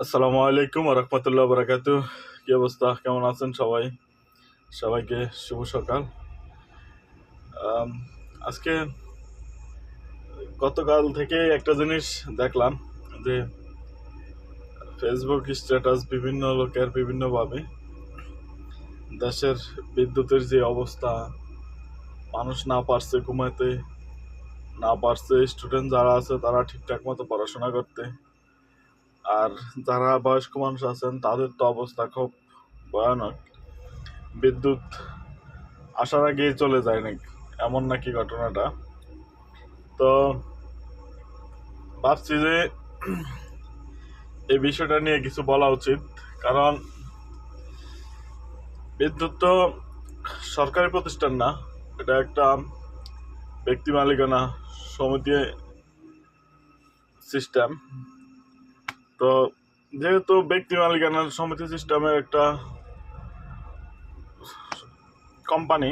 আসসালামু আলাইকুম রহমতুল্লাহ বারাকাতু। কি অবস্থা, কেমন আছেন সবাই? সবাইকে শুভ সকাল। আম, আজকে গতকাল থেকে একটা জিনিস দেখলাম যে ফেসবুক স্ট্যাটাস বিভিন্ন লোকের বিভিন্নভাবে দেশের বিদ্যুতের যে অবস্থা, মানুষ না পারছে ঘুমাতে, না পারছে স্টুডেন্ট যারা আছে তারা ঠিকঠাক মতো পড়াশোনা করতে, আর যারা বয়স্ক মানুষ আছেন তাদের তো অবস্থা খুব ভয়ানক। বিদ্যুৎ আসার আগেই চলে যায় নাকি, এমন নাকি ঘটনাটা। তো ভাবছি যে এই বিষয়টা নিয়ে কিছু বলা উচিত, কারণ বিদ্যুৎ তো সরকারি প্রতিষ্ঠান না, এটা একটা ব্যক্তি মালিকানা সমিতি সিস্টেম। তো যেহেতু ব্যক্তি মালিকানা সমিতি সিস্টেমের একটা কোম্পানি,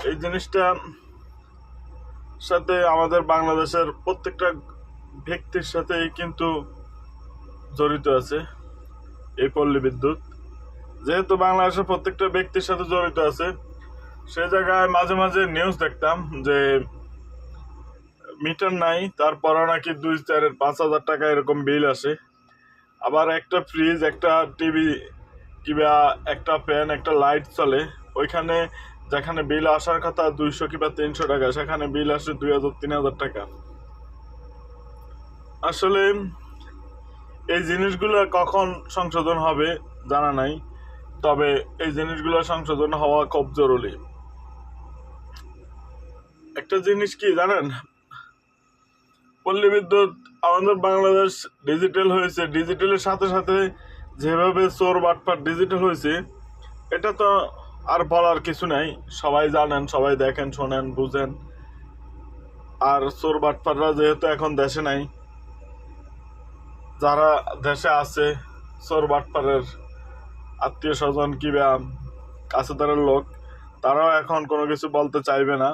এই জিনিসটা সাথে আমাদের বাংলাদেশের প্রত্যেকটা ব্যক্তির সাথে কিন্তু জড়িত আছে এই পল্লী বিদ্যুৎ। যেহেতু বাংলাদেশের প্রত্যেকটা ব্যক্তির সাথে জড়িত আছে, সে জায়গায় মাঝে মাঝে নিউজ দেখতাম যে মিটার নাই, তারপরে নাকি 2, 4, 5 হাজার টাকা এরকম বিল আসে। আবার একটা ফ্রিজ, একটা টিভি কিংবা একটা ফ্যান, একটা লাইট চলে, ওইখানে যেখানে বিল আসার কথা 200 কিংবা 300 টাকা, সেখানে বিল আসে 2,000, 3,000 টাকা। আসলে এই জিনিসগুলো কখন সংশোধন হবে জানা নাই, তবে এই জিনিসগুলো সংশোধন হওয়া খুব জরুরি। একটা জিনিস কি জানেন, পল্লী বিদ্যুৎ আমাদের বাংলাদেশ ডিজিটাল হয়েছে, ডিজিটালের সাথে সাথে যেভাবে চোর বাটপাট ডিজিটাল হয়েছে, এটা তো আর বলার কিছু নাই। সবাই জানেন, সবাই দেখেন, শোনেন, বুঝেন। আর চোর বাটপাটরা যেহেতু এখন দেশে নাই, যারা দেশে আছে চোর বাটপাটের আত্মীয় স্বজন কিংবা কাছেদারের লোক, তারাও এখন কোনো কিছু বলতে চাইবে না।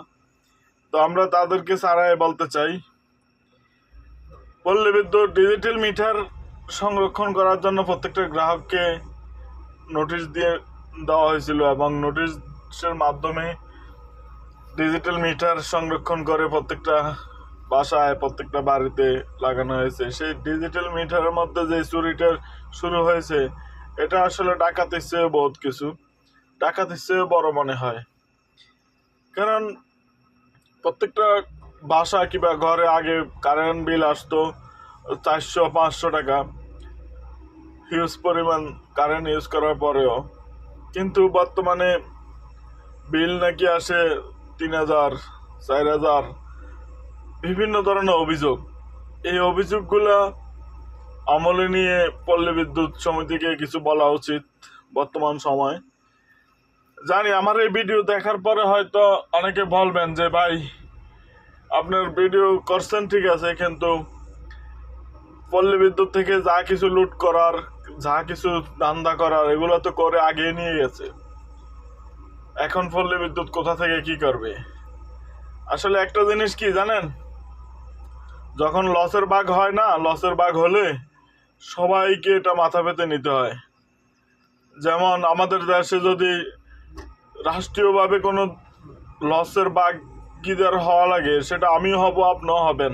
তো আমরা তাদেরকে ছাড়াই বলতে চাই, পল্লী বিদ্যুৎ ডিজিটাল মিটার সংরক্ষণ করার জন্য প্রত্যেকটা গ্রাহককে নোটিশ দিয়ে দেওয়া হয়েছিল, এবং নোটিশের মাধ্যমে ডিজিটাল মিটার সংরক্ষণ করে প্রত্যেকটা বাসায়, প্রত্যেকটা বাড়িতে লাগানো হয়েছে। সেই ডিজিটাল মিটারের মধ্যে যে চুরিটা শুরু হয়েছে, এটা আসলে ডাকাতির চেয়ে বহুত কিছু, ডাকাতির চেয়ে বড় মনে হয়। কারণ প্রত্যেকটা বাসা কিংবা ঘরে আগে কারেন্ট বিল আসতো 400, 500 টাকা, হিউজ পরিমাণ কারেন্ট ইউজ করার পরেও। কিন্তু বর্তমানে বিল নাকি আসে 3,000, 4,000, বিভিন্ন ধরনের অভিযোগ। এই অভিযোগগুলা আমলে নিয়ে পল্লী বিদ্যুৎ সমিতিকে কিছু বলা উচিত বর্তমান সময়। জানি আমার এই ভিডিও দেখার পরে হয়তো অনেকে বলবেন যে ভাই, আপনার ভিডিও করছেন ঠিক আছে, কিন্তু পল্লী বিদ্যুৎ থেকে যা কিছু লুট করার, যা কিছু ধান্দা করার, এগুলো তো করে আগিয়ে নিয়ে গেছে। এখন পল্লী বিদ্যুৎ কোথা থেকে কি করবে? আসলে একটা জিনিস কি জানেন, যখন লসের ভাগ হয় না, লসের ভাগ হলে সবাইকে এটা মাথা পেতে নিতে হয়। যেমন আমাদের দেশে যদি রাষ্ট্রীয়ভাবে কোনো লসের ভাগিদার হওয়া লাগে, সেটা আমিও হব, আপনিও হবেন।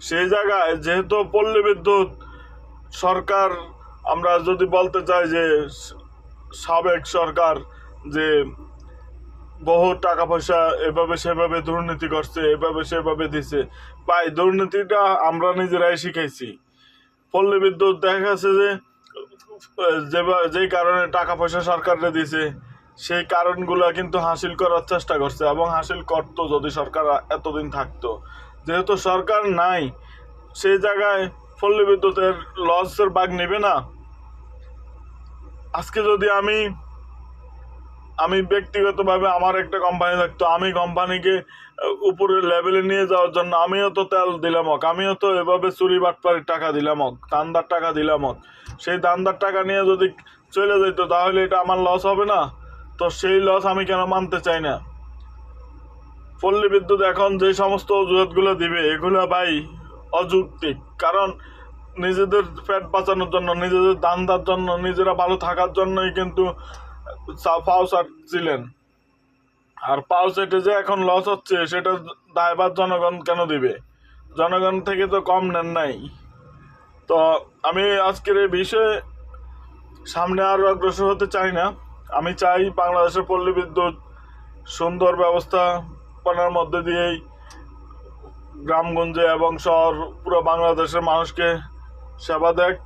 সেই জায়গায় যেহেতু পল্লী বিদ্যুৎ সরকার, আমরা যদি বলতে চাই যে সাবেক সরকার যে বহু টাকা পয়সা এভাবে সেভাবে দুর্নীতি করছে, এভাবে সেভাবে দিছে, ভাই দুর্নীতিটা আমরা নিজেরাই শিখাইছি। পল্লী বিদ্যুৎ দেখা গেছে যে যেই কারণে টাকা পয়সা সরকারে দিছে, সেই কারণগুলো কিন্তু হাসিল করার চেষ্টা করছে, এবং হাসিল করতো যদি সরকার এতদিন থাকতো। যেহেতু সরকার নাই, সেই জায়গায় পল্লী বিদ্যুতের লসের ভাগ নেবে না। আজকে যদি আমি ব্যক্তিগতভাবে আমার একটা কোম্পানি থাকতো, আমি কোম্পানিকে উপরের লেভেলে নিয়ে যাওয়ার জন্য আমিও তো তেল দিলাম হোক, আমিও তো এভাবে চুরি বাটপাড়ির টাকা দিলাম হোক, দান্দার টাকা দিলাম হোক। সেই দান্দার টাকা নিয়ে যদি চলে যেত, তাহলে এটা আমার লস হবে না? তো সেই লস আমি কেন মানতে চাই না? পল্লী বিদ্যুৎ এখন যে সমস্ত অজুহাতগুলো দিবে, এগুলো ভাই অযৌক্তিক। কারণ নিজেদের পেট বাঁচানোর জন্য, নিজেদের ধান্দার জন্য, নিজেরা ভালো থাকার জন্যই কিন্তু পাও ছিলেন। আর পাও সেটে যে এখন লস হচ্ছে সেটা দায়ভার জনগণ কেন দিবে? জনগণ থেকে তো কম নেন নাই। তো আমি আজকের এই বিষয়ে সামনে আরও অগ্রসর হতে চাই না। আমি চাই বাংলাদেশের পল্লী বিদ্যুৎ সুন্দর ব্যবস্থাপনার মধ্যে দিয়েই গ্রামগঞ্জে এবং শহর পুরো বাংলাদেশের মানুষকে সেবা দেখ।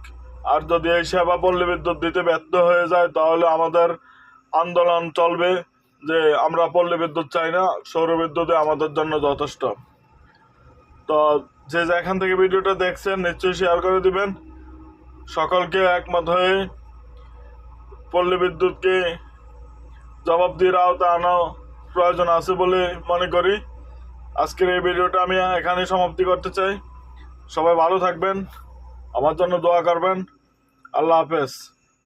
আর যদি এই সেবা পল্লী বিদ্যুৎ দিতে ব্যর্থ হয়ে যায় তাহলে আমাদের আন্দোলন চলবে যে আমরা পল্লী বিদ্যুৎ চাই না, সৌর বিদ্যুৎই আমাদের জন্য যথেষ্ট। তো যে যেখান থেকে ভিডিওটা দেখছেন নিশ্চয়ই শেয়ার করে দিবেন। সকলকে একমত হয়ে পল্লী বিদ্যুৎকে জবাবদিহির আওতায় আনা প্রয়োজন আছে বলে মনে করি। আজকের এই ভিডিওটা আমি এখানেই সমাপ্তি করতে চাই। সবাই ভালো থাকবেন, আমার জন্য দোয়া করবেন। আল্লাহ হাফেজ।